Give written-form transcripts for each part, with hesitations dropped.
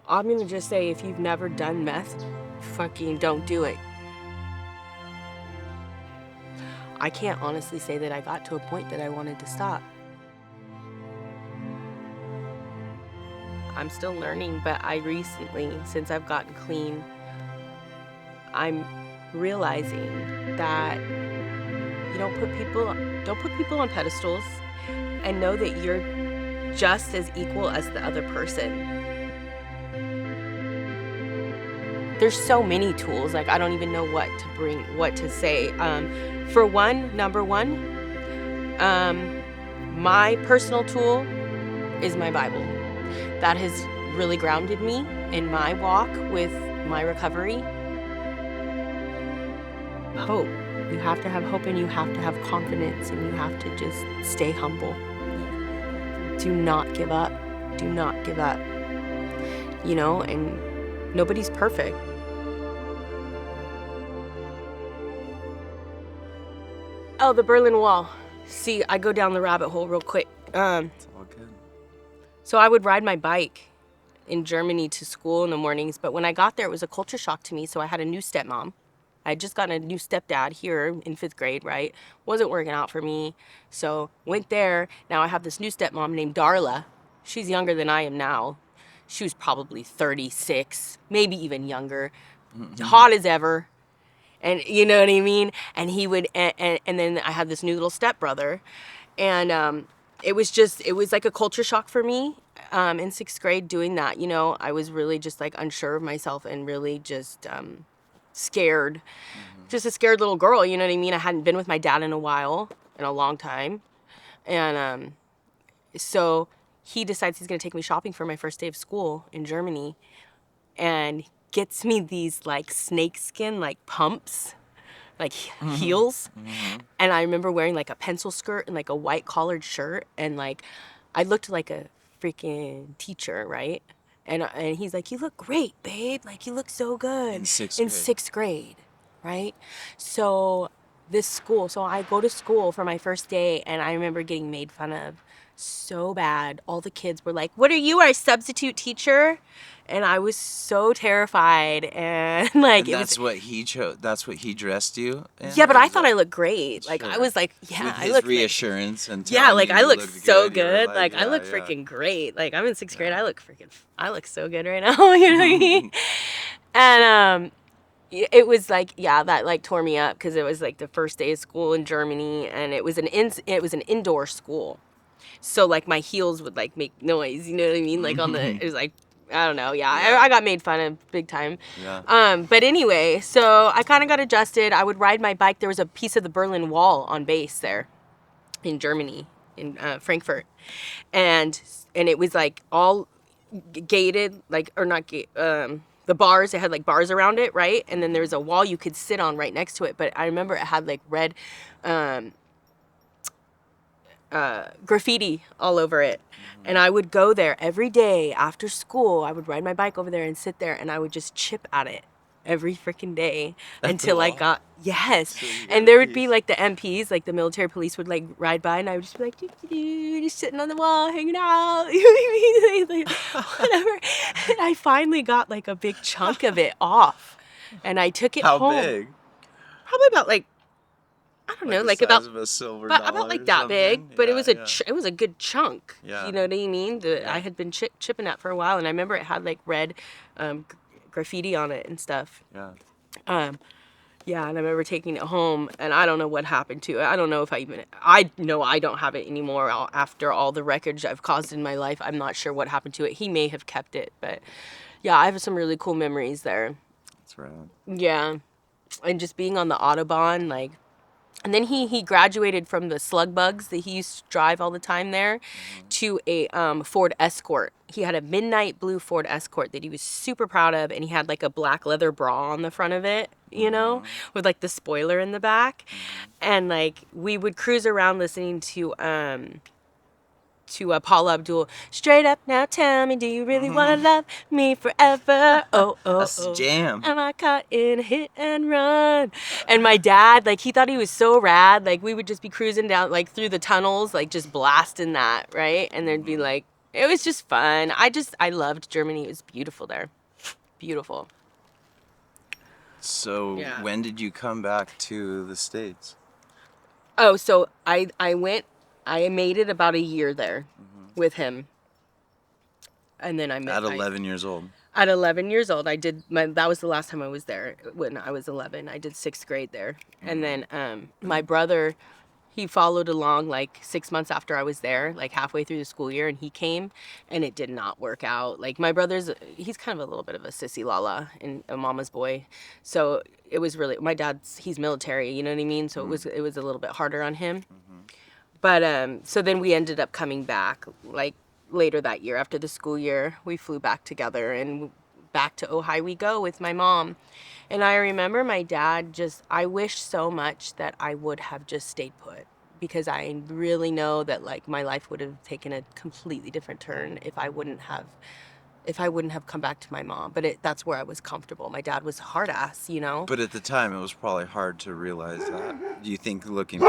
I'm gonna just say, if you've never done meth, fucking don't do it. I can't honestly say that I got to a point that I wanted to stop. I'm still learning, but I recently, since I've gotten clean, I'm realizing that you don't put people on pedestals, and know that you're just as equal as the other person. There's so many tools, like I don't even know what to say. For one, number one, my personal tool is my Bible. That has really grounded me in my walk with my recovery. Hope. You have to have hope, and you have to have confidence, and you have to just stay humble. Do not give up. Do not give up. You know, and nobody's perfect. Oh, the Berlin Wall. See, I go down the rabbit hole real quick. It's all good. So I would ride my bike in Germany to school in the mornings, but when I got there, it was a culture shock to me, so I had a new stepmom. I had just gotten a new stepdad here in 5th grade, right? Wasn't working out for me, so went there. Now I have this new stepmom named Darla. She's younger than I am now. She was probably 36, maybe even younger. Hot as ever. And you know what I mean? And he would, and then I had this new little stepbrother. And it was like a culture shock for me in 6th grade doing that. You know, I was really just like unsure of myself and really just scared. Just a scared little girl, you know what I mean? I hadn't been with my dad in a long time. And so he decides he's going to take me shopping for my first day of school in Germany. And gets me these like snakeskin like pumps, like heels. And I remember wearing like a pencil skirt and like a white collared shirt, and like I looked like a freaking teacher, right? And he's like, "You look great, babe. Like you look so good." In 6th grade, right? So I go to school for my first day, and I remember getting made fun of so bad. All the kids were like, "What are you, our substitute teacher?" And I was so terrified, and like And that's what he chose. That's what he dressed you in? Yeah, but I thought I looked great. Like I was like, yeah, with I look reassurance and yeah, like I look so good. Like, Like I yeah, look yeah. freaking great. Like I'm in 6th grade. I look so good right now. You know what I mean? And it was like, yeah, that like tore me up because it was like the first day of school in Germany, and it was an indoor school. So like my heels would like make noise, you know what I mean? Like it was like, I don't know. Yeah, I got made fun of big time. Yeah. But anyway, so I kind of got adjusted. I would ride my bike. There was a piece of the Berlin Wall on base there in Germany, in Frankfurt. And it was like all gated, like, or not gate, the bars, it had like bars around it, right? And then there was a wall you could sit on right next to it. But I remember it had like red graffiti all over it. And I would go there every day after school. I would ride my bike over there and sit there, and I would just chip at it every freaking day until I got, yes. So And there would be like the MPs, like the military police would like ride by, and I would just be like, just sitting on the wall, hanging out, you know what I mean? Like, whatever. And I finally got like a big chunk of it off, and I took it home. How big? Probably about like, I don't know, like about of a silver about dollar like or that something? big, but Yeah, it was it was a good chunk. Yeah. You know what I mean? Yeah. I had been chipping at for a while, and I remember it had like red graffiti on it and stuff. Yeah. Yeah, and I remember taking it home, and I don't know what happened to it. I don't know if I know I don't have it anymore after all the wreckage I've caused in my life. I'm not sure what happened to it. He may have kept it, but yeah, I have some really cool memories there. That's right. Yeah, and just being on the Autobahn, like. And then he graduated from the slug bugs that he used to drive all the time there to a Ford Escort. He had a midnight blue Ford Escort that he was super proud of, and he had like a black leather bra on the front of it, you know, with like the spoiler in the back. And like we would cruise around listening to Paula Abdul. Straight up now, tell me, do you really want to love me forever? Oh, That's a jam. Am I caught in a hit and run? And my dad, like, he thought he was so rad. Like, we would just be cruising down, like, through the tunnels, like, just blasting that, right? And there'd be, like, It was just fun. I loved Germany. It was beautiful there. Beautiful. So Yeah. when did you come back to the States? Oh, so I made it about a year there with him. And then At 11 years old. At 11 years old, that was the last time I was there when I was 11. I did 6th grade there. And then my brother, he followed along like 6 months after I was there, like halfway through the school year, and he came, and it did not work out. Like my he's kind of a little bit of a sissy lala and a mama's boy. So it was really, he's military, you know what I mean? So it was a little bit harder on him. But so then we ended up coming back like later that year after the school year. We flew back together, and back to Ojai we go with my mom. And I remember my dad I wish so much that I would have just stayed put, because I really know that like my life would have taken a completely different turn if I wouldn't have come back to my mom. But that's where I was comfortable. My dad was a hard ass, you know? But at the time, it was probably hard to realize that. Do you think looking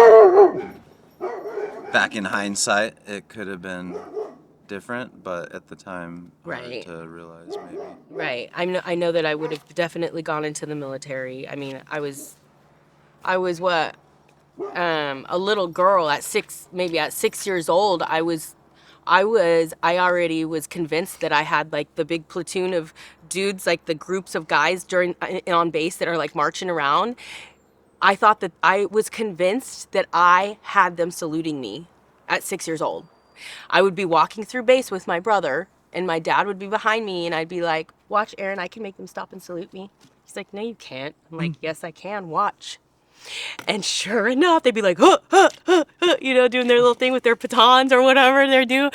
back in hindsight, it could have been different, but at the time, hard Right. to realize maybe. Right. I know that I would have definitely gone into the military. I mean, I was what? A little girl at 6 years old. I already was convinced that I had like the big platoon of dudes, like the groups of guys on base that are like marching around. I was convinced that I had them saluting me at 6 years old. I would be walking through base with my brother, and my dad would be behind me, and I'd be like, "Watch, Aaron, I can make them stop and salute me." He's like, "No, you can't." I'm like, "Yes, I can. Watch." And sure enough, they'd be like, huh, huh, huh, huh, you know, doing their little thing with their batons or whatever they're doing.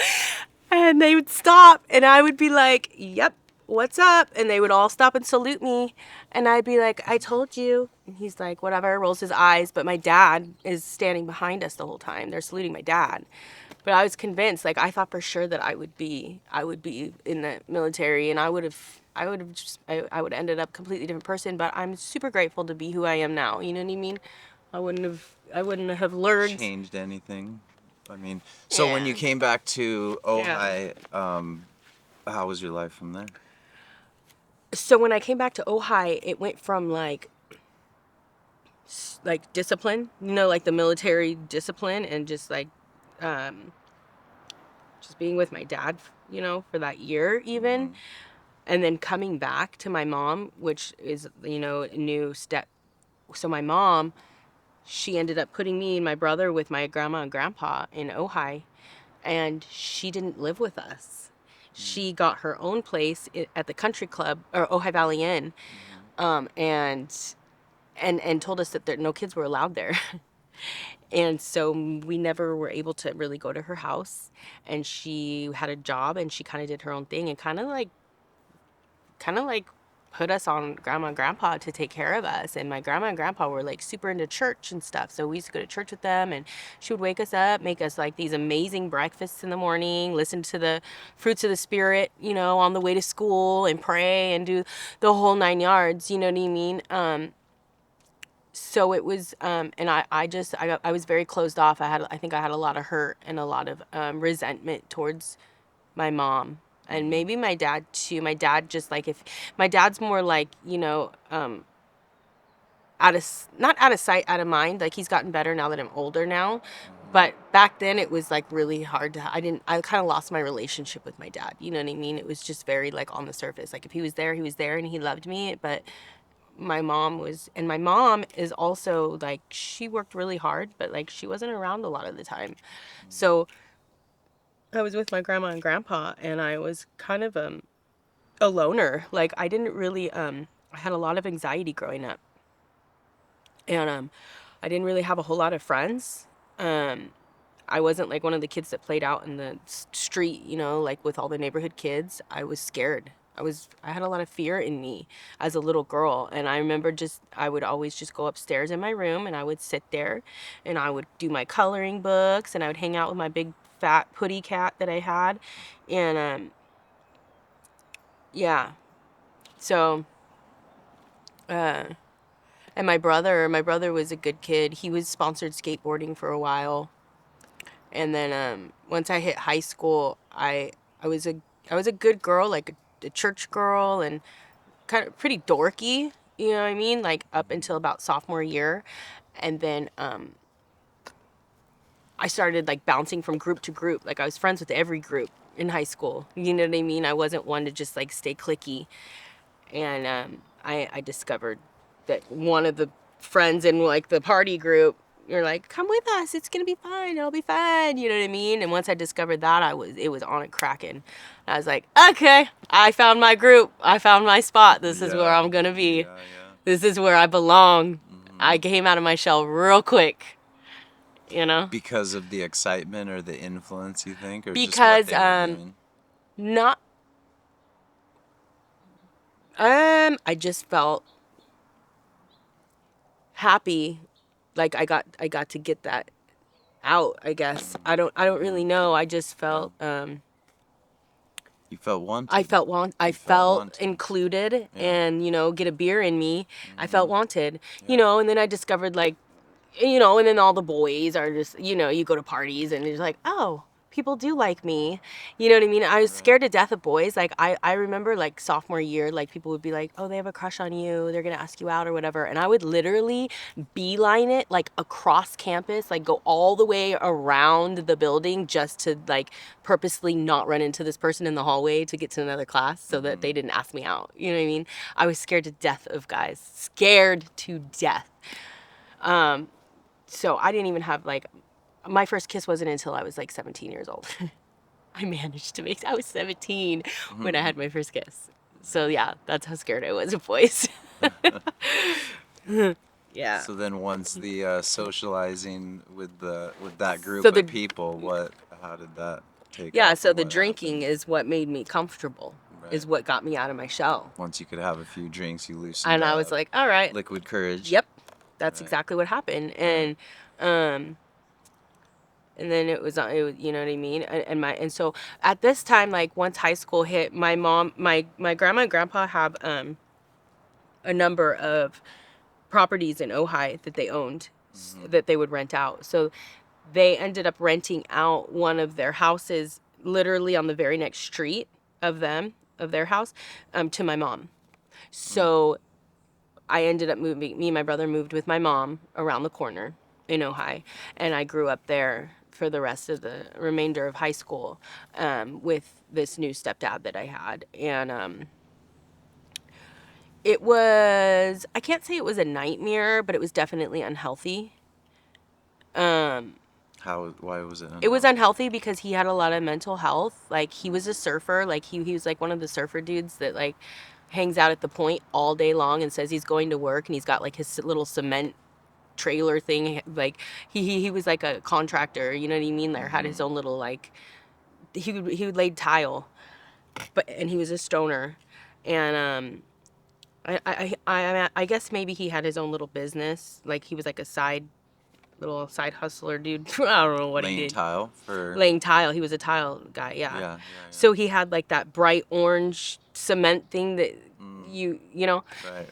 And they would stop, and I would be like, "Yep, what's up?" And they would all stop and salute me. And I'd be like, "I told you." And he's like, whatever, rolls his eyes. But my dad is standing behind us the whole time. They're saluting my dad. But I was convinced, like I thought for sure that I would be in the military, and I would have ended up a completely different person. But I'm super grateful to be who I am now. You know what I mean? I wouldn't have learned. Changed anything? I mean, so when you came back to Ojai, how was your life from there? So when I came back to Ojai, it went from like discipline, you know, like the military discipline, and just like just being with my dad, you know, for that year even. And then coming back to my mom, which is, you know, a new step. So my mom, she ended up putting me and my brother with my grandma and grandpa in Ojai, and she didn't live with us. She got her own place at the country club, or Ojai Valley Inn, and told us that no kids were allowed there. And so we never were able to really go to her house. And she had a job, and she kind of did her own thing, and kind of like put us on grandma and grandpa to take care of us. And my grandma and grandpa were like super into church and stuff, so we used to go to church with them, and she would wake us up, make us like these amazing breakfasts in the morning, listen to the fruits of the spirit, you know, on the way to school, and pray and do the whole 9 yards, you know what I mean? So it was, and I was very closed off. I think I had a lot of hurt and a lot of resentment towards my mom, and maybe my dad too. My dad just like, if my dad's more like, you know, not out of sight, out of mind. Like, he's gotten better now that I'm older now, but back then it was like really hard to. I kind of lost my relationship with my dad. You know what I mean? It was just very like on the surface. Like if he was there, and he loved me, but my mom is also like, she worked really hard, but like she wasn't around a lot of the time. So I was with my grandma and grandpa, and I was kind of a loner. Like I didn't really I had a lot of anxiety growing up, and I didn't really have a whole lot of friends. I wasn't like one of the kids that played out in the street, you know, like with all the neighborhood kids. I was scared. I had a lot of fear in me as a little girl. And I remember I would always just go upstairs in my room, and I would sit there, and I would do my coloring books, and I would hang out with my big fat putty cat that I had. And yeah. So and my brother was a good kid. He was sponsored skateboarding for a while. And then once I hit high school, I I was a good girl, like a church girl, and kind of pretty dorky, you know what I mean? Like up until about sophomore year. And then I started like bouncing from group to group. Like I was friends with every group in high school. You know what I mean? I wasn't one to just like stay cliquey. And I discovered that one of the friends in like the party group, you're like, come with us, it's gonna be fine, it'll be fine, you know what I mean? And once I discovered that, it was on and cracking. I was like, okay, I found my group, I found my spot, this is where I'm gonna be. Yeah, yeah. This is where I belong. Mm-hmm. I came out of my shell real quick, you know? Because of the excitement or the influence, you think, or Because just what they were doing? not I just felt happy, like I got to get that out, I guess. I don't really know. I just felt You felt wanted. I felt wanted. included, Yeah. and get a beer in me. I felt wanted. Yeah. And then I discovered, like, and then all the boys are just, you go to parties and it's like, oh, people do like me. You know what I mean? I was scared to death of boys. Like, I remember, like, sophomore year, like, people would be like, oh, they have a crush on you. They're going to ask you out or whatever. And I would literally beeline it, like, across campus, like, go all the way around the building just to, like, purposely not run into this person in the hallway to get to another class so that they didn't ask me out. You know what I mean? I was scared to death of guys. Scared to death. So I didn't even have, like, my first kiss wasn't until I was like 17 years old. I was 17 when I had my first kiss. So yeah, that's how scared I was of boys. Yeah. So then, once the socializing with that group So of people, how did that take? Yeah, off, so or the what drinking happened? is what made me comfortable, is Right. what got me out of my shell. Once you could have a few drinks, you loosened And I up. was like, all right, Liquid courage. yep, that's Right. exactly what happened. And then it was, you know what I mean? And so at this time, like, once high school hit, my mom, my grandma and grandpa have a number of properties in Ojai that they owned, that they would rent out. So they ended up renting out one of their houses literally on the very next street of their house, to my mom. So I ended up moving, me and my brother moved with my mom around the corner in Ojai, and I grew up there for the rest of the remainder of high school, with this new stepdad that I had. And it was, I can't say it was a nightmare, but it was definitely unhealthy. Why was it? It was unhealthy because he had a lot of mental health. Like, he was a surfer. Like, he was like one of the surfer dudes that, like, hangs out at the point all day long and says he's going to work, and he's got like his little cement trailer thing. Like, he was like a contractor, you know what I mean? There had his own little, like, he would lay tile, and he was a stoner. And I guess maybe he had his own little business. Like, he was like a little side hustler dude. I don't know what he did. Laying tile. He was a tile guy, yeah. Yeah. So he had like that bright orange cement thing that you know.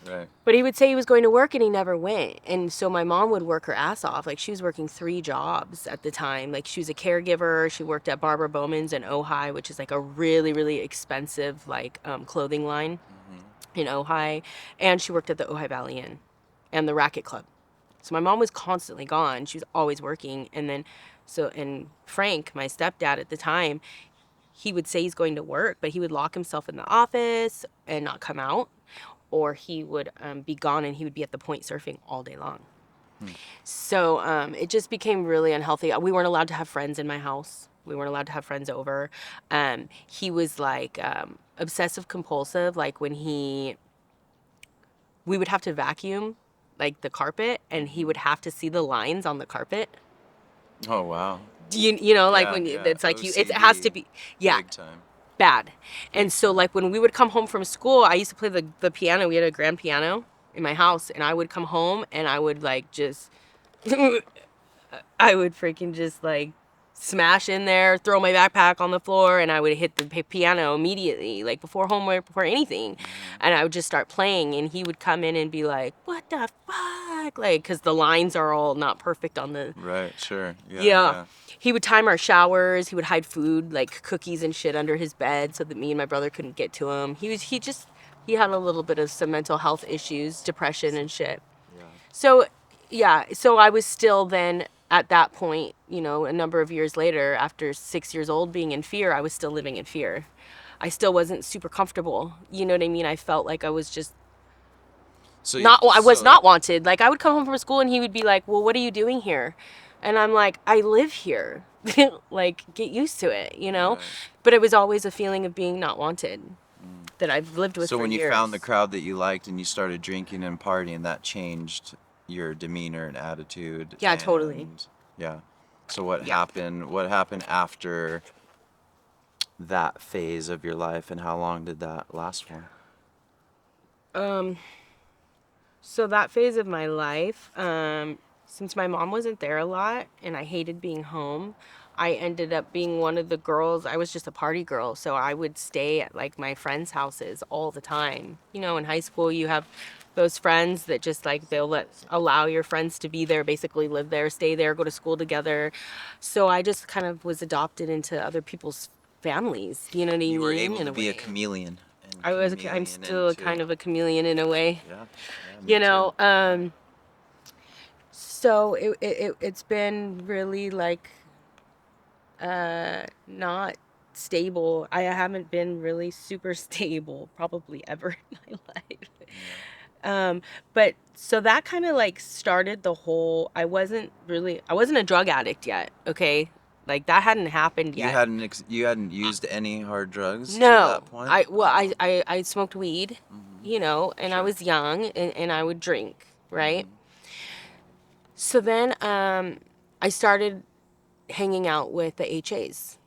Right. But he would say he was going to work and he never went. And so my mom would work her ass off. Like, she was working 3 jobs at the time. Like, she was a caregiver. She worked at Barbara Bowman's in Ojai, which is like a really, really expensive, like, clothing line in Ojai. And she worked at the Ojai Valley Inn and the Racket Club. So my mom was constantly gone. She was always working. And Frank, my stepdad at the time, he would say he's going to work, but he would lock himself in the office and not come out. Or he would be gone, and he would be at the point surfing all day long. So it just became really unhealthy. We weren't allowed to have friends in my house. We weren't allowed to have friends over. He was like obsessive compulsive. Like, we would have to vacuum, like, the carpet, and he would have to see the lines on the carpet. Oh wow. You know, like, it's like it has to be, yeah, Big time. bad. And so, like, when we would come home from school, I used to play the piano. We had a grand piano in my house, and I would come home and I would, like, just I would freaking just, like, smash in there, throw my backpack on the floor, and I would hit the piano immediately, like, before homework, before anything. And I would just start playing, and he would come in and be like, what the fuck? Like, because the lines are all not perfect on the... Right, sure. Yeah. He would time our showers. He would hide food, like cookies and shit, under his bed so that me and my brother couldn't get to him. He had a little bit of some mental health issues, depression and shit. Yeah. So, yeah, so I was still then at that point, a number of years later, after 6 years old, being in fear, I was still living in fear. I still wasn't super comfortable. You know what I mean? I felt like I was just I was not wanted. Like, I would come home from school and he would be like, well, what are you doing here? And I'm like, I live here. Like, get used to it, Right. But it was always a feeling of being not wanted that I've lived with for years. So when you found the crowd that you liked and you started drinking and partying, that changed your demeanor and attitude. Yeah, totally. Yeah. So what happened? What happened after that phase of your life, and how long did that last for? So that phase of my life, since my mom wasn't there a lot and I hated being home, I ended up being one of the girls. I was just a party girl, so I would stay at like my friends' houses all the time. In high school you have those friends that just like they'll allow your friends to be there, basically live there, stay there, go to school together. So I just kind of was adopted into other people's families. You know what I mean? You were able to be a chameleon. I'm still kind of a chameleon in a way. Yeah. So it's been really like not stable. I haven't been really super stable probably ever in my life. But so that kind of like started the whole, I wasn't a drug addict yet, okay? Like that hadn't happened yet. You hadn't used any hard drugs no, to that point? I smoked weed, and Sure. I was young and I would drink, right? So then I started hanging out with the HAs.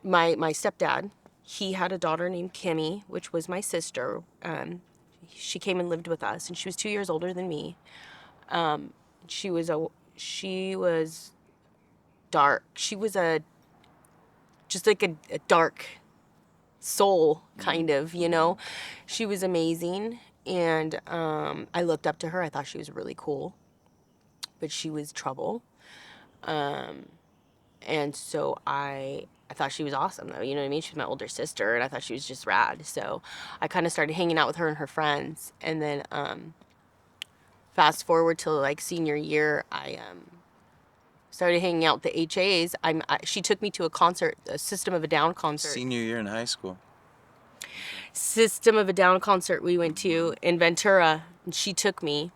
My stepdad, he had a daughter named Kimmy, which was my sister. She came and lived with us, and she was 2 years older than me. She was dark. She was just like a dark soul, kind of, She was amazing, and I looked up to her. I thought she was really cool, but she was trouble. And so I thought she was awesome, though. You know what I mean? She was my older sister, and I thought she was just rad. So I kind of started hanging out with her and her friends. And then fast forward till like senior year, I started hanging out with the HAs. She took me to a concert, a System of a Down concert. Senior year in high school. System of a Down concert we went to in Ventura. And she took me,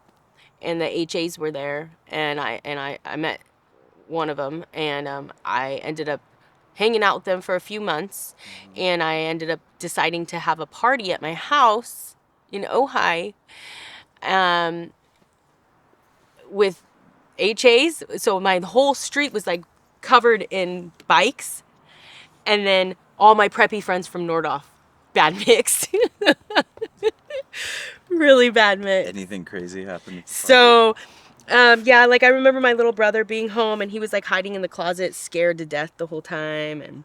and the HAs were there, and I met one of them, and I ended up hanging out with them for a few months, and I ended up deciding to have a party at my house in Ojai with HAs. So my whole street was like covered in bikes, and then all my preppy friends from Nordhoff. Bad mix. Really bad mix. Anything crazy happened? So like I remember my little brother being home, and he was like hiding in the closet, scared to death the whole time,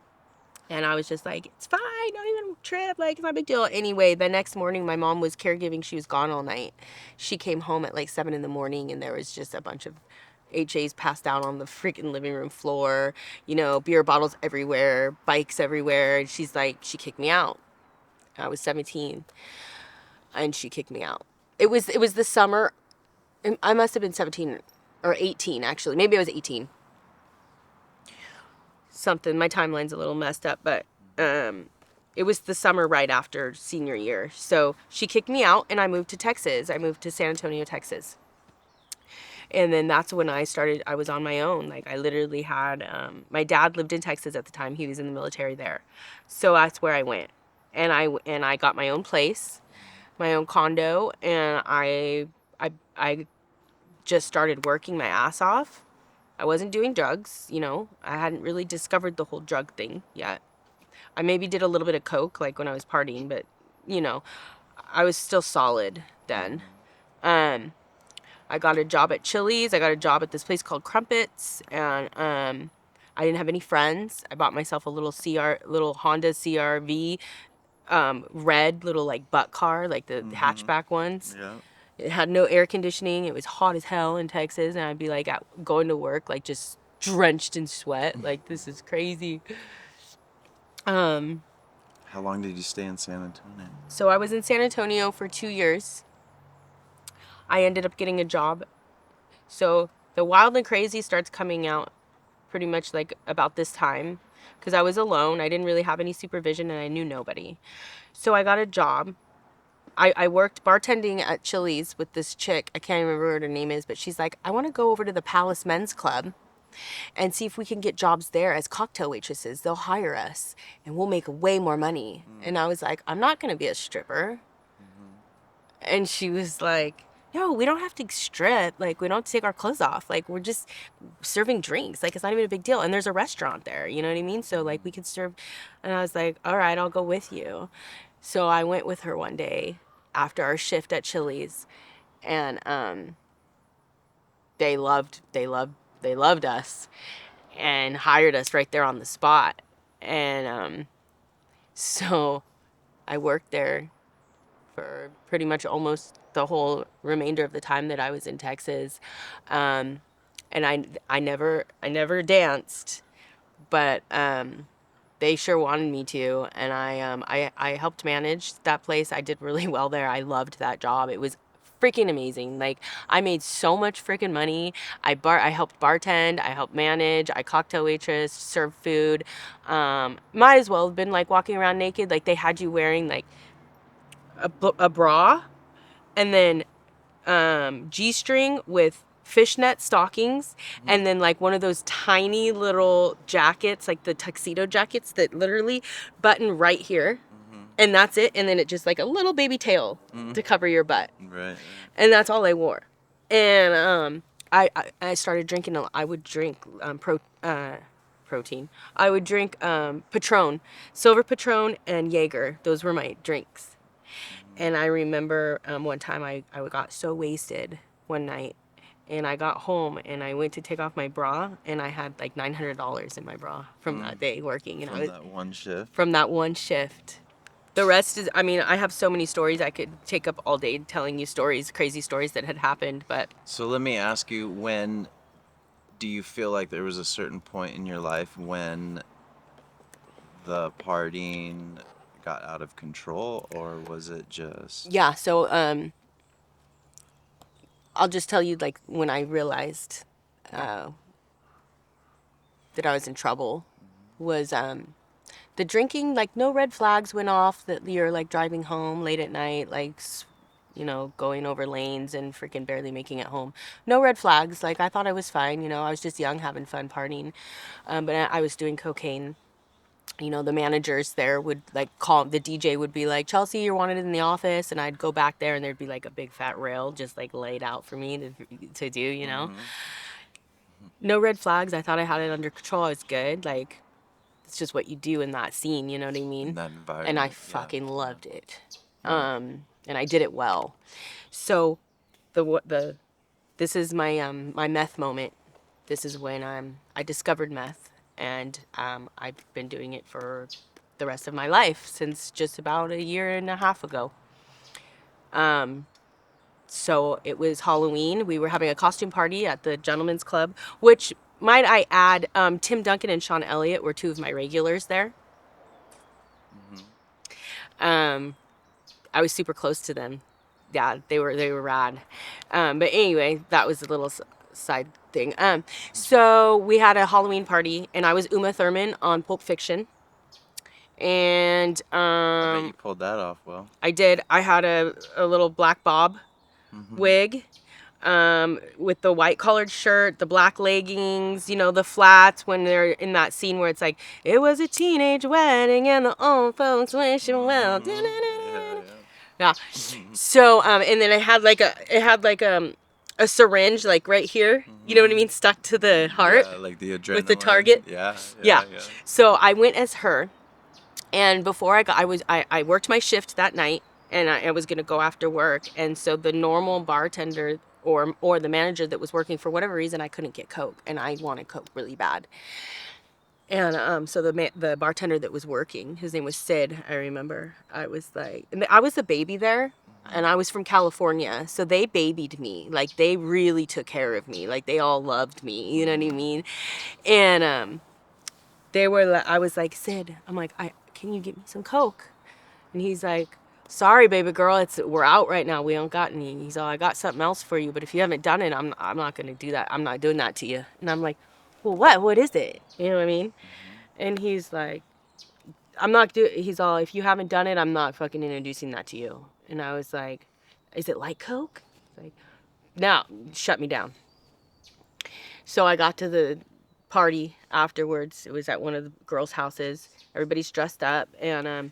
and I was just like, it's fine, don't even trip, like it's not a big deal. Anyway, the next morning my mom was caregiving. She was gone all night. She came home at like 7 a.m, and there was just a bunch of HAs passed out on the freaking living room floor, beer bottles everywhere, bikes everywhere, and she kicked me out. I was 17, and she kicked me out. It was the summer. I must have been 17 or 18, actually. Maybe I was 18. Something. My timeline's a little messed up, but it was the summer right after senior year. So she kicked me out, and I moved to Texas. I moved to San Antonio, Texas. And then that's when I was on my own. Like, I literally had, my dad lived in Texas at the time. He was in the military there. So that's where I went. And I got my own place, my own condo, and I just started working my ass off. I wasn't doing drugs, I hadn't really discovered the whole drug thing yet. I maybe did a little bit of coke, like when I was partying, but, I was still solid then. I got a job at Chili's. I got a job at this place called Crumpets, and I didn't have any friends. I bought myself a little Honda CRV, red little like butt car, like the hatchback ones. Yeah. It had no air conditioning. It was hot as hell in Texas, and I'd be like going to work like just drenched in sweat. Like, this is crazy. How long did you stay in San Antonio? So I was in San Antonio for 2 years. I ended up getting a job. So the Wild and Crazy starts coming out pretty much like about this time because I was alone. I didn't really have any supervision and I knew nobody. So I got a job. I worked bartending at Chili's with this chick. I can't remember what her name is, but she's like, I want to go over to the Palace Men's Club and see if we can get jobs there as cocktail waitresses. They'll hire us and we'll make way more money. And I was like, I'm not going to be a stripper. And she was like, no, we don't have to strip. Like, we don't have to take our clothes off. Like, we're just serving drinks. Like, it's not even a big deal. And there's a restaurant there. You know what I mean? So, like, we could serve. And I was like, all right, I'll go with you. So I went with her one day after our shift at Chili's. And they loved us and hired us right there on the spot. And so I worked there for pretty much almost the whole remainder of the time that I was in Texas. And I never danced, but they sure wanted me to, and I helped manage that place. I did really well there. I loved that job. It was freaking amazing. Like, I made so much freaking money. I helped bartend, I helped manage, I cocktail waitress, served food. Might as well have been like walking around naked. Like, they had you wearing like a bra and then G-string with fishnet stockings and then like one of those tiny little jackets, like the tuxedo jackets that literally button right here. And that's it. And then it just like a little baby tail to cover your butt. Right. And that's all I wore. And I started drinking. I would drink protein. I would drink Patron, Silver Patron, and Jaeger. Those were my drinks. And I remember one time I got so wasted one night, and I got home and I went to take off my bra, and I had like $900 in my bra from that day working. And From that one shift? From that one shift. The rest is, I mean, I have so many stories. I could take up all day telling you stories, crazy stories that had happened, but... So let me ask you, when do you feel like there was a certain point in your life when the partying got out of control, or was it just... Yeah, so I'll just tell you, like, when I realized that I was in trouble was the drinking. Like, no red flags went off that you're like driving home late at night, like, you know, going over lanes and freaking barely making it home. No red flags. Like, I thought I was fine, you know, I was just young, having fun partying. But I was doing cocaine. You know, the managers there would like call, the DJ would be like, Chelsea, you're wanted in the office. And I'd go back there and there'd be like a big fat rail just like laid out for me to do, you know. No red flags. I thought I had it under control. I was good. Like, it's just what you do in that scene, you know what I mean? In that environment. And I fucking loved it. And I did it well. So this is my my meth moment. This is when I discovered meth, and I've been doing it for the rest of my life since just about a year and a half ago. So it was Halloween. We were having a costume party at the Gentlemen's Club, which, might I add, Tim Duncan and Sean Elliott were two of my regulars there. I was super close to them. Yeah, they were rad. But anyway, that was a little side thing. So we had a Halloween party, and I was Uma Thurman on Pulp Fiction. And I bet you pulled that off well. I did. I had a little black bob wig, with the white collared shirt, the black leggings, you know, the flats, when they're in that scene where it's like, it was a teenage wedding and the old folks wishing well. Yeah. So, and then it had like a syringe like right here, you know what I mean, stuck to the heart. Yeah, like the adrenaline. With the target. Yeah. So I went as her, and before I worked my shift that night, and I was gonna go after work, and so the normal bartender or the manager that was working, for whatever reason, I couldn't get Coke, and I wanted Coke really bad. And so the bartender that was working, his name was Sid, I remember. I was like, and I was the baby there. and I was from California, so they babied me. Like, they really took care of me. Like, they all loved me, you know what I mean? And I was like, Sid, I'm like, can you get me some Coke? And he's like, sorry, baby girl, we're out right now. We don't got any. He's all, I got something else for you, but if you haven't done it, I'm not gonna do that. I'm not doing that to you. And I'm like, well, what is it? You know what I mean? And he's like, he's all, if you haven't done it, I'm not fucking introducing that to you. And I was like, is it like Coke? He's like, no, shut me down. So I got to the party afterwards. It was at one of the girls' houses. Everybody's dressed up, and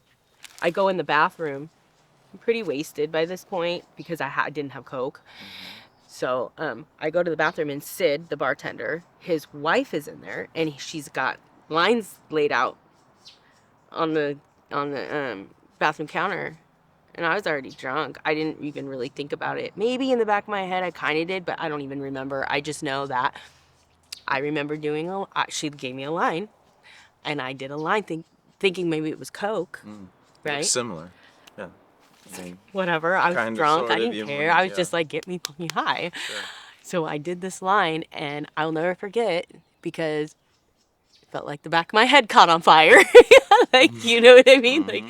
I go in the bathroom. I'm pretty wasted by this point because I didn't have Coke. So I go to the bathroom, and Sid, the bartender, his wife is in there, and she's got lines laid out on the bathroom counter. And I was already drunk. I didn't even really think about it. Maybe in the back of my head I kind of did, but I don't even remember. I just know that I remember she gave me a line, and I did a line thinking maybe it was Coke, right? Similar. Yeah. I mean, whatever. I was kind of, drunk. sort I of, didn't you care. wouldn't- I was yeah. just like, get me fucking high. Sure. So I did this line, and I'll never forget because it felt like the back of my head caught on fire. Like, you know what I mean? Like,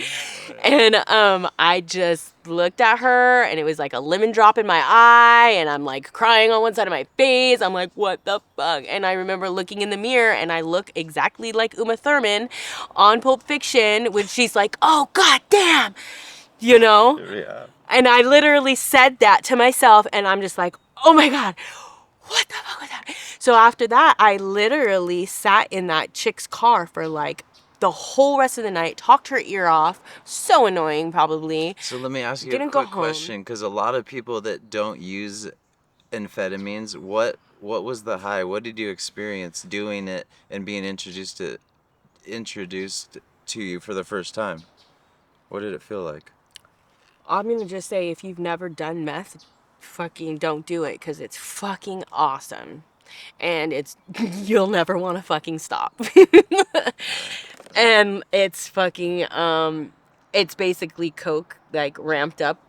and I just looked at her, and it was like a lemon drop in my eye, and I'm like crying on one side of my face. I'm like, what the fuck? And I remember looking in the mirror, and I look exactly like Uma Thurman on Pulp Fiction when she's like, oh, god damn, you know? Yeah. And I literally said that to myself, and I'm just like, oh my god, what the fuck was that? So after that, I literally sat in that chick's car for like the whole rest of the night, talked her ear off. So annoying, probably. So let me ask you Didn't a go quick home. question, because a lot of people that don't use amphetamines, what was the high? What did you experience doing it and being introduced to you for the first time? What did it feel like? I'm gonna just say, if you've never done meth, fucking don't do it, because it's fucking awesome. And you'll never want to fucking stop. And it's fucking, it's basically Coke, like ramped up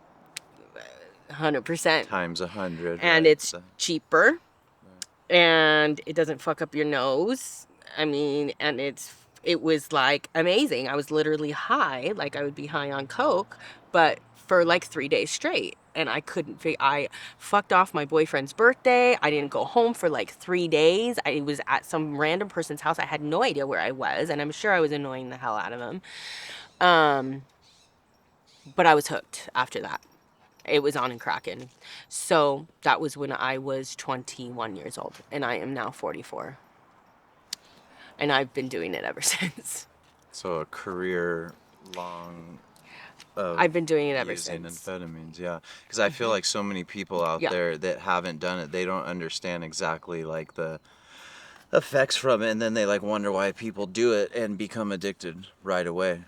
100%. Times 100. And right? it's cheaper, and it doesn't fuck up your nose. I mean, and it was like amazing. I was literally high, like I would be high on Coke, but for like 3 days straight. And I fucked off my boyfriend's birthday. I didn't go home for like 3 days. I was at some random person's house. I had no idea where I was, and I'm sure I was annoying the hell out of him. But I was hooked after that. It was on and cracking. So that was when I was 21 years old, and I am now 44. And I've been doing it ever since. So a career long of I've been doing it ever using since. amphetamines, yeah. Because I feel like so many people out Yeah. there that haven't done it, they don't understand exactly like the effects from it, and then they like wonder why people do it and become addicted right away,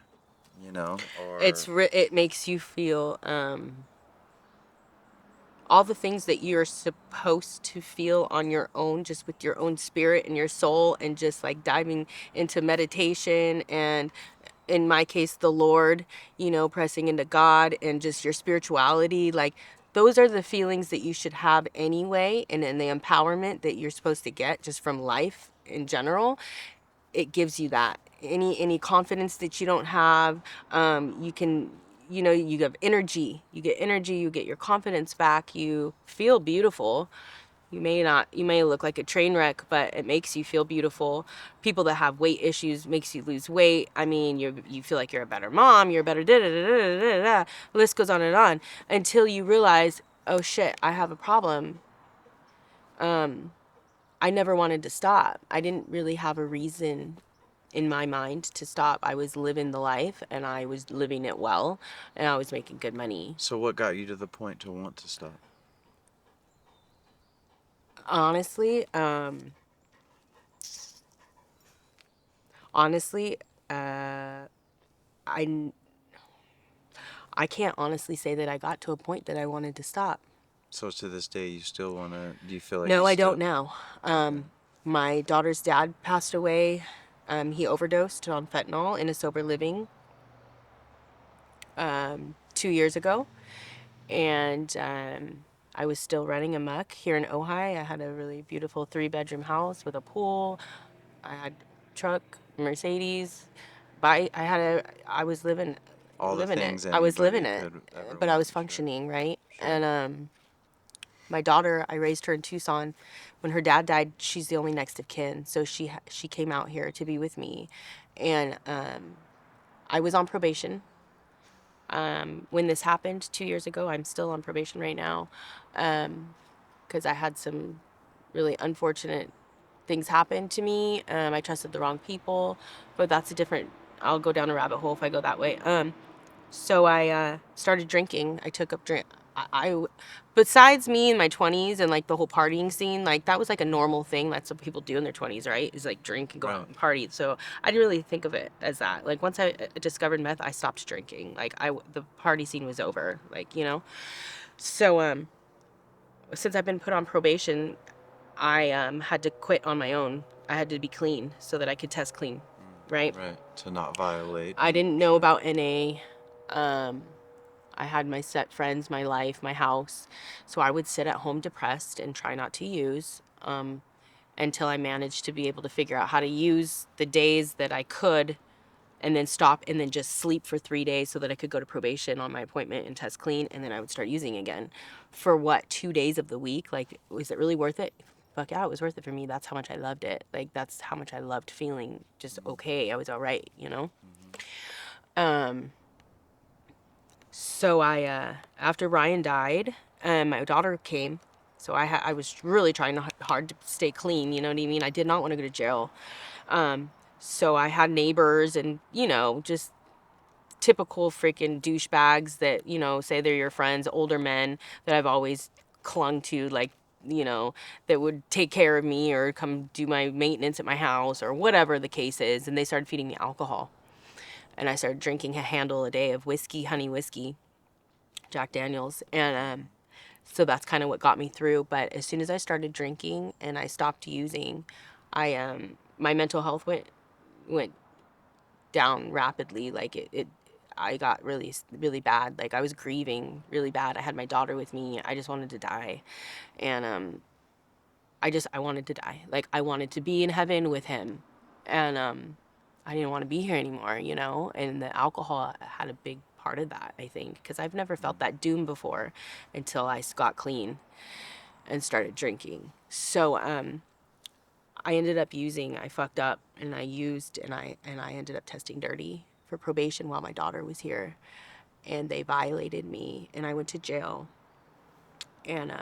you know? Or It makes you feel all the things that you're supposed to feel on your own, just with your own spirit and your soul, and just like diving into meditation, and in my case the Lord, you know, pressing into God, and just your spirituality. Like, those are the feelings that you should have anyway, and the empowerment that you're supposed to get just from life in general. It gives you that any confidence that you don't have. You can, you know, you have energy, you get your confidence back, you feel beautiful. You may look like a train wreck, but it makes you feel beautiful. People that have weight issues makes you lose weight. I mean, you feel like you're a better mom, you're a better da da da da da da. The list goes on until you realize, oh shit, I have a problem. I never wanted to stop. I didn't really have a reason in my mind to stop. I was living the life, and I was living it well, and I was making good money. so what got you to the point to want to stop? Honestly, I I can't honestly say that I got to a point that I wanted to stop. So to this day, you still want to, do you feel like No, you I still, don't now. My daughter's dad passed away. He overdosed on fentanyl in a sober living 2 years ago. And I was still running amok here in Ojai. I had a really beautiful 3-bedroom house with a pool. I had truck, Mercedes, bike. I was All the living it. things I was living anybody it, could ever but I was want. Sure. functioning, right? Sure. And my daughter, I raised her in Tucson. When her dad died, she's the only next of kin, so she came out here to be with me, and I was on probation. When this happened 2 years ago, I'm still on probation right now, because I had some really unfortunate things happen to me. I trusted the wrong people, but that's a different. I'll go down a rabbit hole if I go that way. So I started drinking. I took up drink. Besides me in my 20s and like the whole partying scene, like that was like a normal thing. That's what people do in their 20s, right? Is like drink and go Right. out and party. So I didn't really think of it as that. Like once I discovered meth, I stopped drinking. Like the party scene was over. Like So since I've been put on probation, I had to quit on my own. I had to be clean so that I could test clean, right? Right. To not violate. I And didn't know sure. about NA. I had my set friends, my life, my house. So I would sit at home depressed and try not to use until I managed to be able to figure out how to use the days that I could and then stop and then just sleep for 3 days so that I could go to probation on my appointment and test clean. And then I would start using again for what, 2 days of the week? Like, was it really worth it? Fuck yeah, it was worth it for me. That's how much I loved it. Like, that's how much I loved feeling just okay. I was all right. Mm-hmm. Um, So after Ryan died, my daughter came. So I was really trying hard to stay clean. You know what I mean? I did not want to go to jail. So I had neighbors and just typical freaking douchebags that say they're your friends, older men that I've always clung to, like that would take care of me or come do my maintenance at my house or whatever the case is. And they started feeding me alcohol, and I started drinking a handle a day of whiskey, honey whiskey, Jack Daniels, and so that's kind of what got me through. But as soon as I started drinking and I stopped using, I my mental health went down rapidly. Like it I got really really bad. Like I was grieving really bad. I had my daughter with me. I just wanted to die, and I wanted to die. Like I wanted to be in heaven with him, and I didn't want to be here anymore. And the alcohol had a big part of that, I think, because I've never felt that doom before until I got clean and started drinking. So I ended up using. I fucked up and I used, and I ended up testing dirty for probation while my daughter was here, and they violated me, and I went to jail, and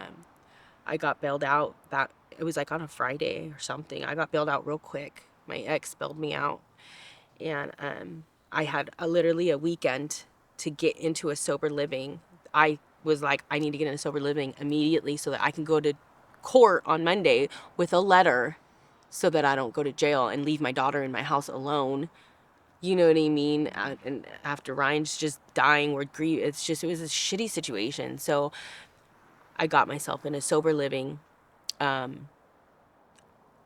I got bailed out. That it was like on a Friday or something. I got bailed out real quick. My ex bailed me out, and I had literally a weekend to get into a sober living. I was like, I need to get into sober living immediately so that I can go to court on Monday with a letter, so that I don't go to jail and leave my daughter in my house alone. You know what I mean? And after Ryan's just dying, we're grief. It was a shitty situation. So I got myself in a sober living. Um,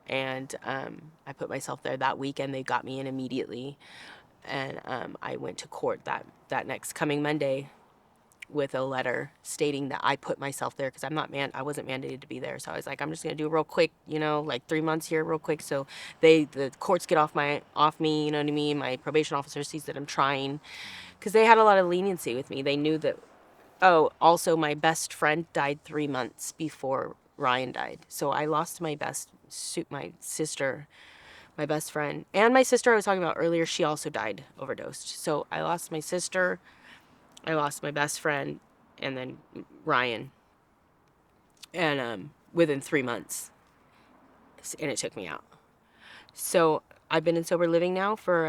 and I put myself there that weekend. They got me in immediately, and I went to court that next coming Monday with a letter stating that I put myself there because I wasn't mandated to be there. So I was like, I'm just gonna do it real quick, like 3 months here, real quick. So the courts get off me, you know what I mean? My probation officer sees that I'm trying, because they had a lot of leniency with me. They knew that. Oh, also my best friend died 3 months before Ryan died. So I lost my sister, my best friend, and my sister I was talking about earlier. She also died overdosed. So I lost my sister, I lost my best friend, and then Ryan, and within 3 months, and it took me out. So I've been in sober living now for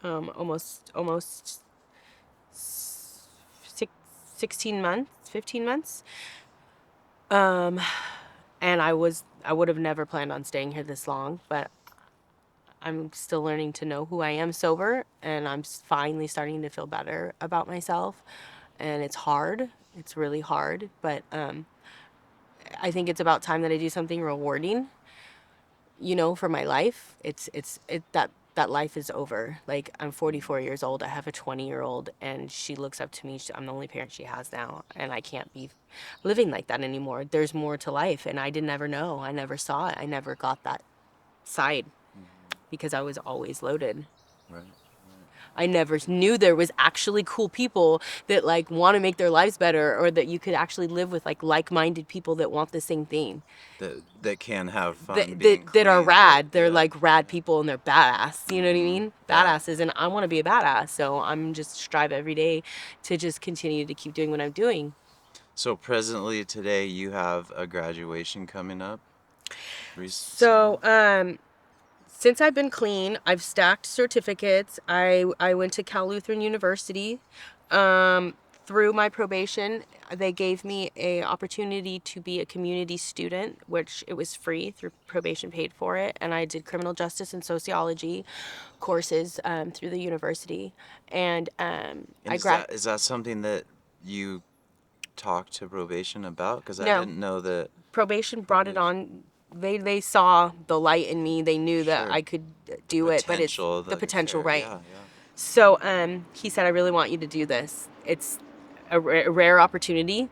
almost 16 months, 15 months. And I would have never planned on staying here this long, but I'm still learning to know who I am sober, and I'm finally starting to feel better about myself. And it's hard. It's really hard, but I think it's about time that I do something rewarding, for my life. It's that that life is over. Like, I'm 44 years old. I have a 20-year-old, and she looks up to me. I'm the only parent she has now, and I can't be living like that anymore. There's more to life, and I didn't ever know. I never saw it. I never got that side because I was always loaded. Right. I never knew there was actually cool people that like want to make their lives better, or that you could actually live with like-minded people that want the same thing. That can have fun That being that are clean. rad. They're Yeah. like rad people, and they're badass. You know what I mean? Yeah. Badasses, and I want to be a badass. So I'm just strive every day to just continue to keep doing what I'm doing. So presently today you have a graduation coming up soon. So since I've been clean, I've stacked certificates. I went to Cal Lutheran University. Through my probation, they gave me a opportunity to be a community student, which it was free through probation paid for it, and I did criminal justice and sociology courses through the university, and And is that something that you talked to probation about? Because I no, didn't know that probation brought it probation on. They saw the light in me. They knew that sure I could the do it, but it's potential the that you potential, carry. right? Yeah, So he said, I really want you to do this. It's a rare opportunity.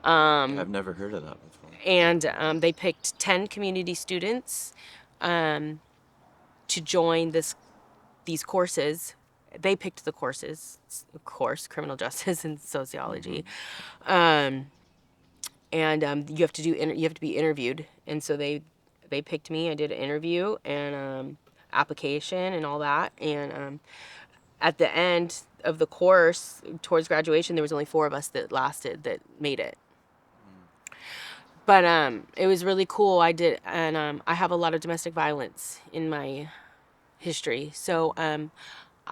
yeah. I've never heard of that before. And they picked 10 community students to join these courses. They picked the courses, of course, criminal justice and sociology. And you have to you have to be interviewed. And so they picked me. I did an interview and application and all that. And at the end of the course, towards graduation, there was only 4 of us that lasted, that made it. But it was really cool. I did, and I have a lot of domestic violence in my history. So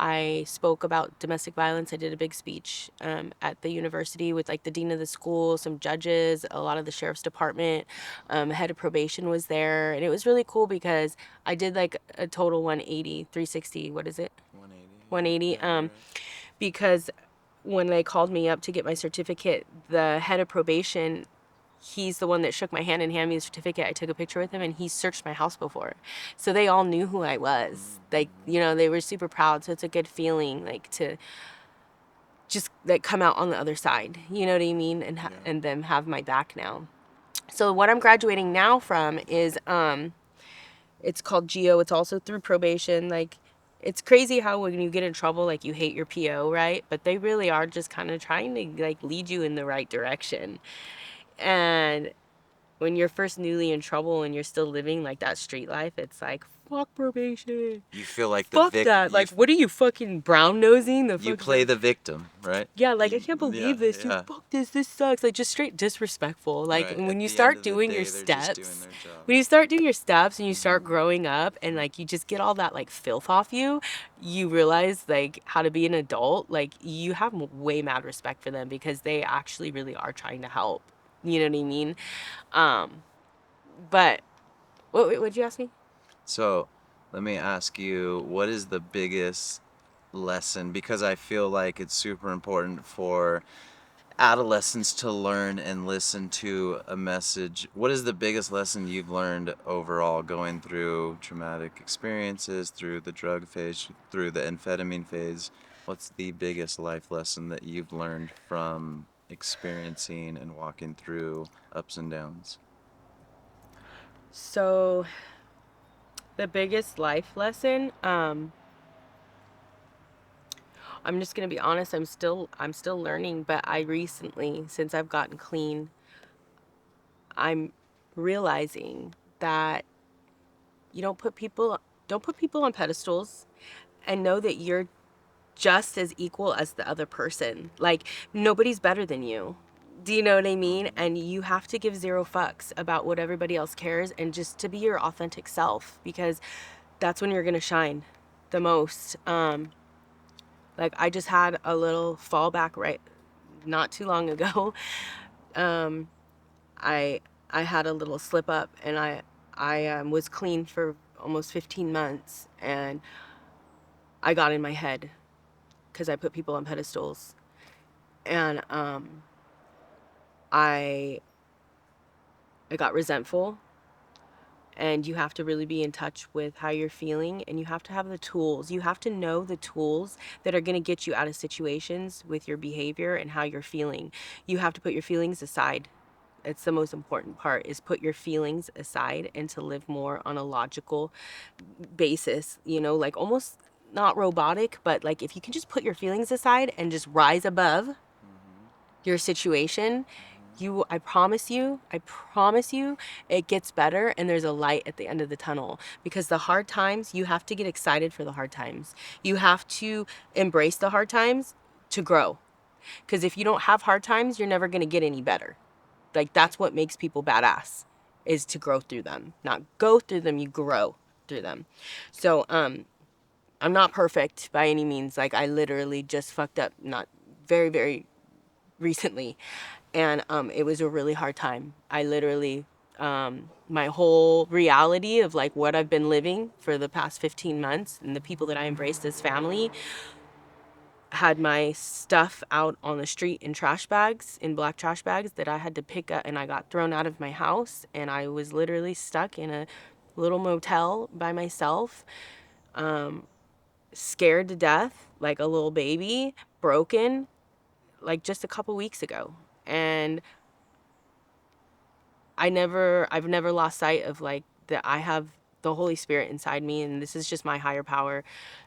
I spoke about domestic violence. I did a big speech at the university with like the dean of the school, some judges, a lot of the sheriff's department, head of probation was there, and it was really cool because I did like a total 180, 360. What is it? 180. 180. Yeah, you're right. Because when they called me up to get my certificate, the head of probation, he's the one that shook my hand and handed me the certificate. I took a picture with him, and he searched my house before. So they all knew who I was. Like, you know, they were super proud. So it's a good feeling, like, to just, like, come out on the other side. You know what I mean? And them have my back now. So what I'm graduating now from is, it's called GEO. It's also through probation. Like, it's crazy how when you get in trouble, like, you hate your PO, right? But they really are just kind of trying to, like, lead you in the right direction. And when you're first newly in trouble and you're still living like that street life, it's like, fuck probation. You feel like Fuck that. Like, what are you, fucking brown nosing? You play the victim, right? Yeah, like, I can't believe this. Dude, fuck this. This sucks. Like, just straight disrespectful. Like, Right. when At you the end start of the doing day, your they're just doing steps, their job. when you start doing your steps and you start growing up and, like, you just get all that, like, filth off you, you realize, like, how to be an adult. Like, you have way mad respect for them because they actually really are trying to help. You know what I mean? But, what'd you ask me? So, let me ask you, what is the biggest lesson? Because I feel like it's super important for adolescents to learn and listen to a message. What is the biggest lesson you've learned overall going through traumatic experiences, through the drug phase, through the amphetamine phase? What's the biggest life lesson that you've learned from experiencing and walking through ups and downs? So, the biggest life lesson, I'm just gonna be honest, I'm still learning, but I recently, since I've gotten clean, I'm realizing that you don't put people on pedestals, and know that you're just as equal as the other person. Like, nobody's better than you. Do you know what I mean? And you have to give 0 fucks about what everybody else cares, and just to be your authentic self, because that's when you're gonna shine the most. Like, I just had a little fallback right not too long ago. I I had a little slip up, and I was clean for almost 15 months, and I got in my head because I put people on pedestals, and I got resentful, and you have to really be in touch with how you're feeling, and you have to have the tools. You have to know the tools that are going to get you out of situations with your behavior and how you're feeling. You have to put your feelings aside. It's the most important part, is put your feelings aside and to live more on a logical basis, like almost not robotic, but like if you can just put your feelings aside and just rise above your situation, I promise you, it gets better, and there's a light at the end of the tunnel. Because the hard times, you have to get excited for the hard times. You have to embrace the hard times to grow. Because if you don't have hard times, you're never going to get any better. Like, that's what makes people badass, is to grow through them. Not go through them, you grow through them. So, I'm not perfect by any means. Like, I literally just fucked up not very, very recently, and it was a really hard time. I literally, my whole reality of like what I've been living for the past 15 months and the people that I embraced as family had my stuff out on the street in trash bags, in black trash bags that I had to pick up, and I got thrown out of my house, and I was literally stuck in a little motel by myself, scared to death, like a little baby, broken, like just a couple weeks ago. And I've never lost sight of like that I have the Holy Spirit inside me, and this is just my higher power,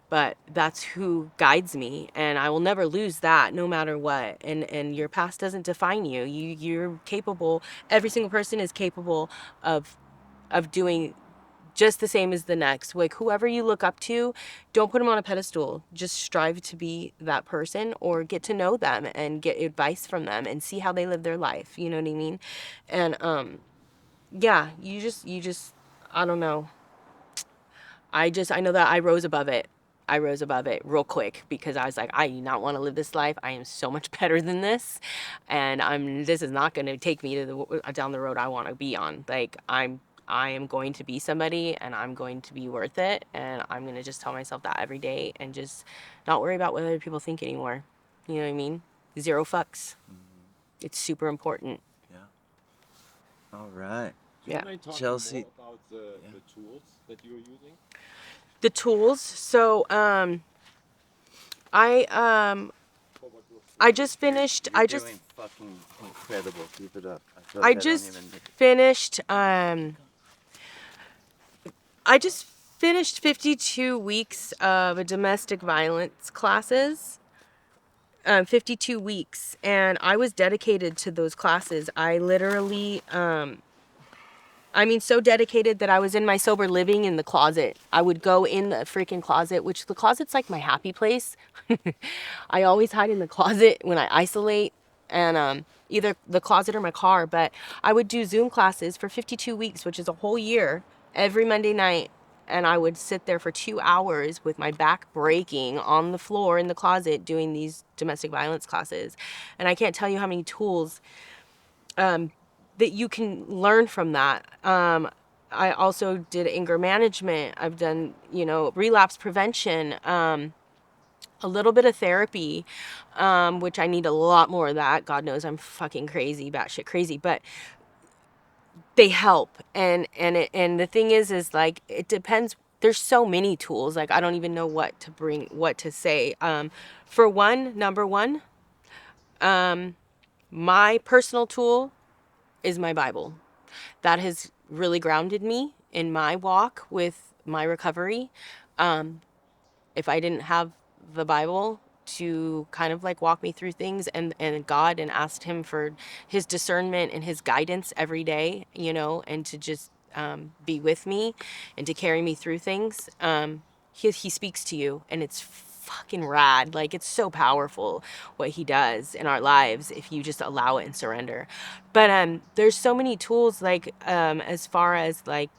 but that's who guides me, and I will never lose that no matter what. And your past doesn't define you. You're capable. Every single person is capable of doing just the same as the next. Like, whoever you look up to, don't put them on a pedestal. Just strive to be that person, or get to know them and get advice from them and see how they live their life. You know what I mean? And yeah, you just I don't know. I know that I rose above it. I rose above it real quick, because I was like, I do not want to live this life. I am so much better than this, and this is not going to take me to down the road I want to be on. Like, I am going to be somebody, and I'm going to be worth it, and I'm going to just tell myself that every day, and just not worry about what other people think anymore. You know what I mean? Zero fucks. It's super important. Yeah. All right. Do you mind talking Chelsea. more about the tools that you're using? The tools. So I just finished. You're doing fucking incredible. Keep it up. I feel I like just don't even... finished. I just finished 52 weeks of domestic violence classes. 52 weeks, and I was dedicated to those classes. I literally, so dedicated that I was in my sober living in the closet. I would go in the freaking closet, which the closet's like my happy place. I always hide in the closet when I isolate, and either the closet or my car. But I would do Zoom classes for 52 weeks, which is a whole year, every Monday night. And I would sit there for 2 hours with my back breaking on the floor in the closet doing these domestic violence classes. And I can't tell you how many tools that you can learn from that. I also did anger management. I've done, relapse prevention, a little bit of therapy, which I need a lot more of that. God knows I'm fucking crazy, batshit crazy, but they help. And the thing is like, it depends. There's so many tools. Like, I don't even know what to say. For one, number one, my personal tool is my Bible. That has really grounded me in my walk with my recovery. If I didn't have the Bible to kind of like walk me through things, and God, and asked him for his discernment and his guidance every day, and to just be with me and to carry me through things, he speaks to you, and it's fucking rad. Like, it's so powerful what he does in our lives if you just allow it and surrender. But there's so many tools, like as far as like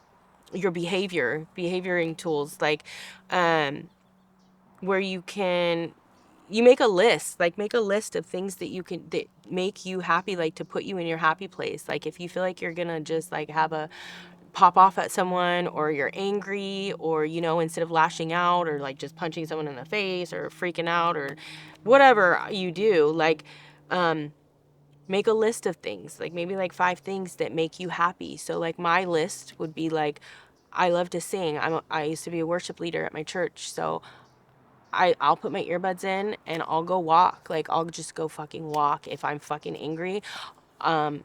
your behavioring tools, like where you make a list, of things that make you happy, like to put you in your happy place. Like, if you feel like you're gonna just like have a pop off at someone, or you're angry, or instead of lashing out or like just punching someone in the face or freaking out or whatever you do, like make a list of things, like maybe like 5 things that make you happy. So like my list would be like, I love to sing. I used to be a worship leader at my church. So I'll put my earbuds in and I'll go walk. Like I'll just go fucking walk. If I'm fucking angry, um,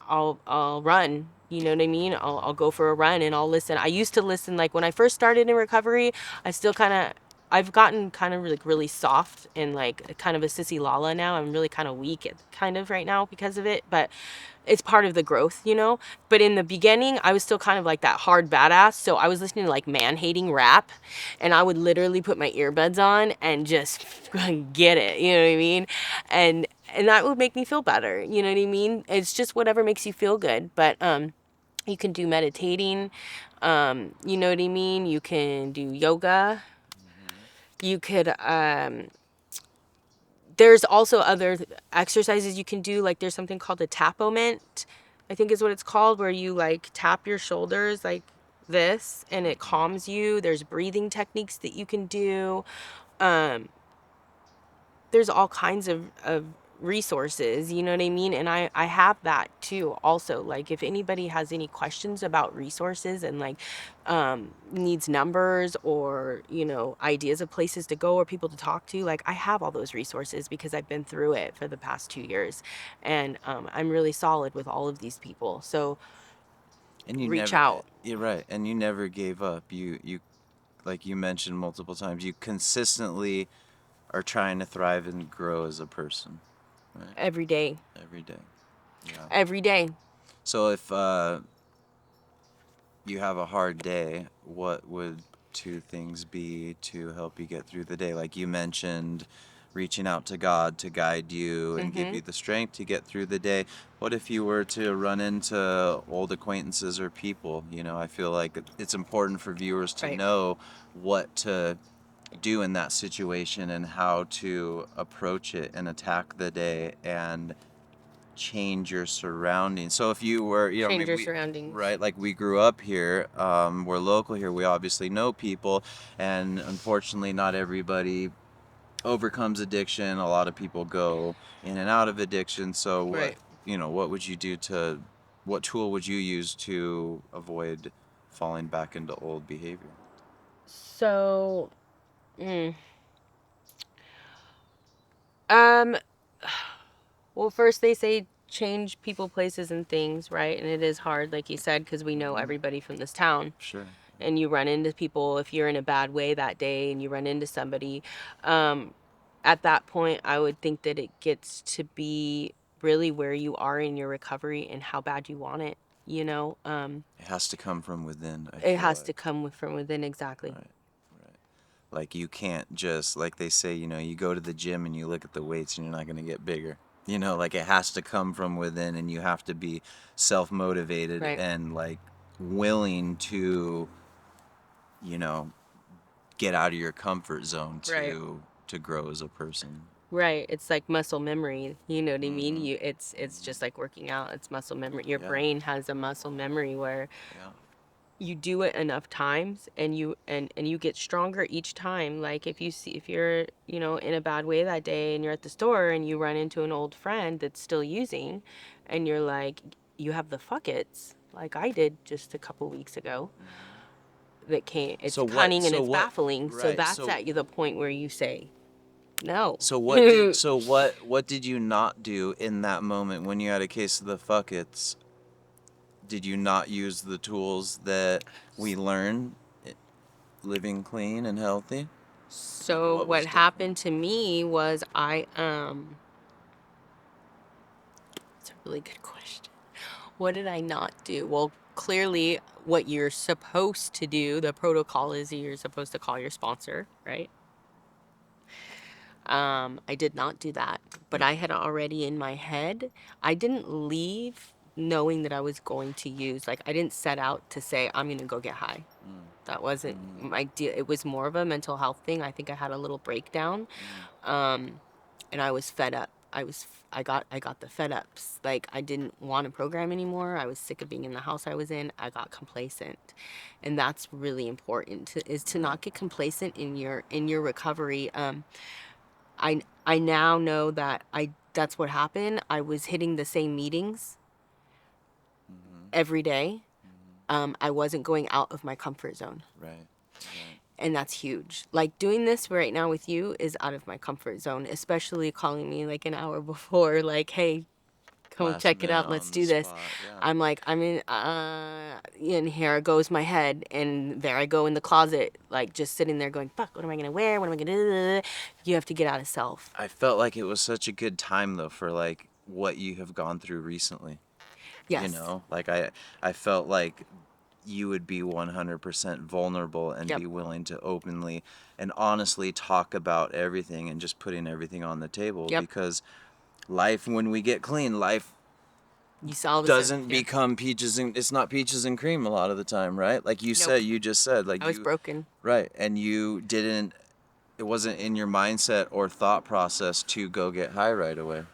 I'll run. You know what I mean? I'll go for a run and I'll listen. I used to listen, like when I first started in recovery, I've gotten kind of like really soft and like kind of a sissy lala now. I'm really kind of weak kind of right now because of it, but it's part of the growth, you know? But in the beginning, I was still kind of like that hard badass. So I was listening to like man-hating rap, and I would literally put my earbuds on and just get it, you know what I mean? And that would make me feel better, you know what I mean? It's just whatever makes you feel good. But you can do meditating, you know what I mean? You can do yoga. You could there's also other exercises you can do. Like there's something called a tapoment, I think is what it's called, where you like tap your shoulders like this and it calms you. There's breathing techniques that you can do. Um, there's all kinds of resources, you know what I mean? And I have that too also. Like if anybody has any questions about resources and like needs numbers or, you know, ideas of places to go or people to talk to, like I have all those resources because I've been through it for the past 2 years. And I'm really solid with all of these people. So And you reach never, out. you're right, and you never gave up. You like you mentioned multiple times, you consistently are trying to thrive and grow as a person, right? Every day. Every day. Yeah. Every day. So if you have a hard day, what would 2 things be to help you get through the day? Like you mentioned, reaching out to God to guide you and give you the strength to get through the day. What if you were to run into old acquaintances or people? You know, I feel like it's important for viewers to Right. know what to do in that situation and how to approach it and attack the day and change your surroundings. So if you were, you know, I Change mean, your we, surroundings. right, like we grew up here, we're local here, we obviously know people, and unfortunately not everybody overcomes addiction. A lot of people go in and out of addiction. So what, Right. you know, what would you do to, what tool would you use to avoid falling back into old behavior? So, um, well, first they say change people, places, and things, right? And it is hard, like you said, because we know everybody from this town. Sure. And you run into people if you're in a bad way that day and you run into somebody. Um, at that point, I would think that it gets to be really where you are in your recovery and how bad you want it. You know, It has to come from within, I it feel has to like. come from within, exactly. Right. Right. Like you can't just, like they say, you know, you go to the gym and you look at the weights and you're not going to get bigger. You know, like it has to come from within, and you have to be self-motivated Right. and like willing to, you know, get out of your comfort zone Right. to grow as a person. Right. It's like muscle memory. You know what I mean? Mm-hmm. It's just like working out. It's muscle memory. Your Yeah. brain has a muscle memory where Yeah. you do it enough times and you get stronger each time. Like if you're, you know, in a bad way that day and you're at the store and you run into an old friend that's still using and you're like, you have the fuckets like I did just a couple weeks ago that came, it's So what? cunning and So it's what? baffling. So Right. that's at the point where you say no. What did you not do in that moment when you had a case of the fuckets? Did you not use the tools that we learn living clean and healthy? So What what was different? happened to me was it's a really good question. What did I not do? Well, clearly what you're supposed to do, the protocol is you're supposed to call your sponsor, right? I did not do that, but I had already in my head, I didn't leave knowing that I was going to use, like I didn't set out to say I'm going to go get high. That wasn't my deal. It was more of a mental health thing. I think I had a little breakdown. And I was fed up. I got the fed ups. Like I didn't want to program anymore. I was sick of being in the house I was in. I got complacent. And that's really important is to not get complacent in your recovery. I now know that that's what happened. I was hitting the same meetings Mm-hmm. every day. I wasn't going out of my comfort zone. Right. And that's huge. Like doing this right now with you is out of my comfort zone, especially calling me like an hour before, like, hey, come Last check it minute out. Let's on the do this. spot. Yeah. I'm like, and here goes my head. And there I go in the closet, like just sitting there going, fuck, what am I going to wear? What am I going to do? You have to get out of self. I felt like it was such a good time though for like what you have gone through recently. Yes. You know, like I felt like you would be 100% vulnerable and Yep. be willing to openly and honestly talk about everything and just putting everything on the table. Yep. Because life, when we get clean, life You saw doesn't become peaches and it's not peaches and cream a lot of the time, right? Like you said, you just said, like I was broken. right, and you didn't. It wasn't in your mindset or thought process to go get high right away.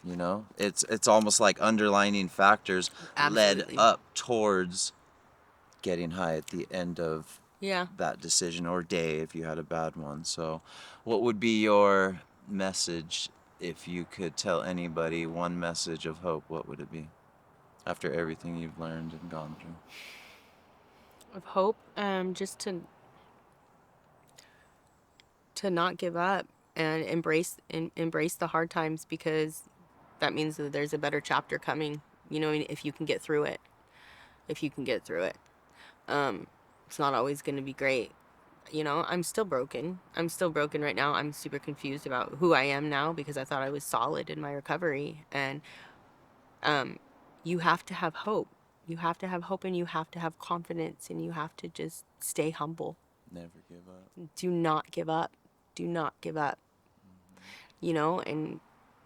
You know, it's almost like underlining factors Absolutely. led up towards getting high at the end of Yeah. that decision or day if you had a bad one. So, what would be your message if you could tell anybody one message of hope? What would it be after everything you've learned and gone through? Of hope, just to not give up and embrace the hard times, because that means that there's a better chapter coming. You know, if you can get through it. If you can get through it. It's not always going to be great. You know, I'm still broken. I'm still broken right now. I'm super confused about who I am now because I thought I was solid in my recovery. And you have to have hope. You have to have hope, and you have to have confidence, and you have to just stay humble. Never give up. Do not give up. Do not give up. You know, and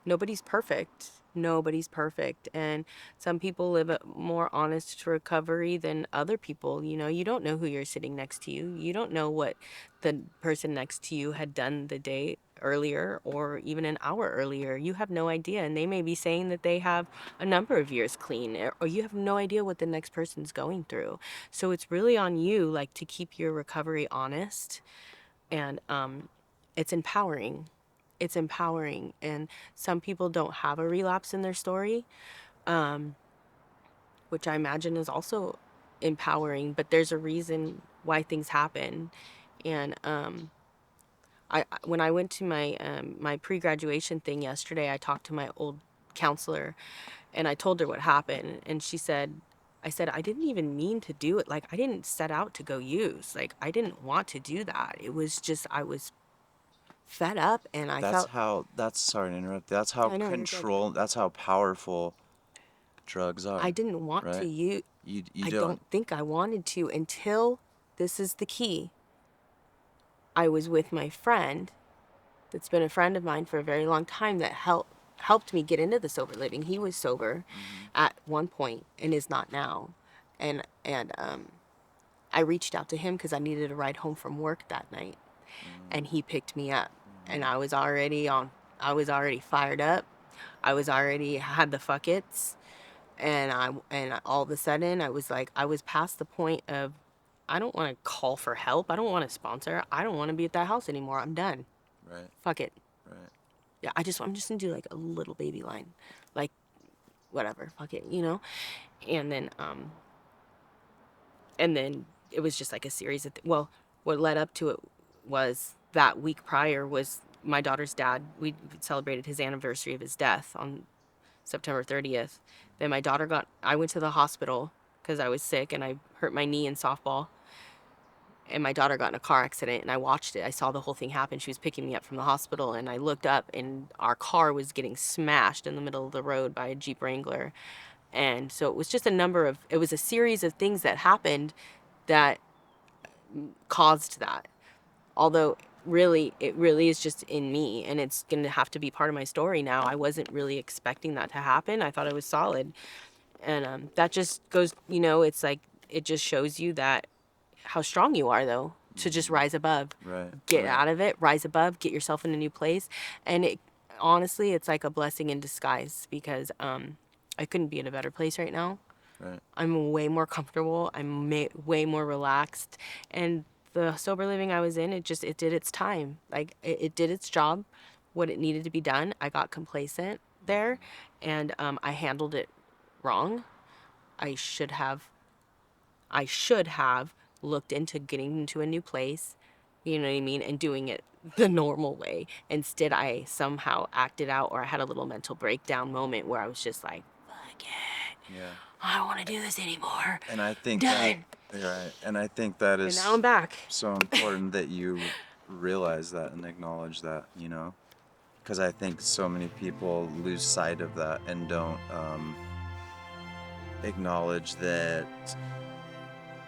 nobody's perfect. Nobody's perfect. And some people live a more honest recovery than other people. You know, you don't know who you're sitting next to you. You don't know what the person next to you had done the day earlier or even an hour earlier. You have no idea. And they may be saying that they have a number of years clean, or you have no idea what the next person's going through. So it's really on you, like, to keep your recovery honest. And it's empowering. It's empowering. And some people don't have a relapse in their story, which I imagine is also empowering, but there's a reason why things happen. And when I went to my pre-graduation thing yesterday, I talked to my old counselor, and I told her what happened, and I said, I didn't even mean to do it. Like, I didn't set out to go use. Like, I didn't want to do that. It was just, I was fed up, and Sorry to interrupt. That's how I know, you're good. that's how powerful drugs are. I didn't want right? to use. You I don't. don't think I wanted to until, this is the key. I was with my friend that's been a friend of mine for a very long time that helped me get into the sober living. He was sober at one point and is not now. And I reached out to him because I needed a ride home from work that night. And he picked me up. And I was already fired up. I was already had the fuck it's. And all of a sudden I was past the point of, I don't want to call for help. I don't want to sponsor. I don't want to be at that house anymore. I'm done. Right. Fuck it. Right. Yeah, I'm just gonna do like a little baby line, like, whatever. Fuck it, you know. And then it was just like a series of well, what led up to it was that week prior was my daughter's dad. We celebrated his anniversary of his death on September 30th. Then I went to the hospital because I was sick and I hurt my knee in softball. And my daughter got in a car accident, and I watched it. I saw the whole thing happen. She was picking me up from the hospital, and I looked up, and our car was getting smashed in the middle of the road by a Jeep Wrangler. And so it was just it was a series of things that happened that caused that. Although it really is just in me, and it's going to have to be part of my story now. I wasn't really expecting that to happen. I thought I was solid. And that just goes, you know, it's like, it just shows you that how strong you are, though, to just rise above. Right. Get out of it, rise above, get yourself in a new place. And honestly, it's like a blessing in disguise, because I couldn't be in a better place right now. Right. I'm way more comfortable. I'm way more relaxed. And the sober living I was in, it did its time. Like, it did its job, what it needed to be done. I got complacent. there, and I handled it wrong. I should have looked into getting into a new place, you know what I mean, and doing it the normal way. Instead, I somehow acted out, or I had a little mental breakdown moment where I was just like, fuck it. Yeah. I don't want to do this anymore. And I think Done. that, you're right. And I think that And is now I'm back. so important that you realize that and acknowledge that, you know, because I think so many people lose sight of that and don't acknowledge that,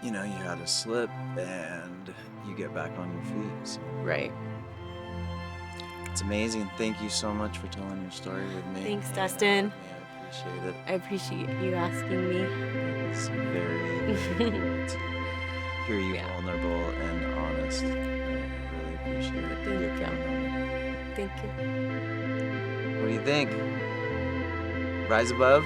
you know, you had a slip and you get back on your feet. So Right. it's amazing. Thank you so much for telling your story with me. Thanks, and Dustin. I appreciate it. I appreciate you asking me. It's very, very cool to hear you Yeah. vulnerable and honest. I really appreciate it. Thank you. Thank you. What do you think? Rise above?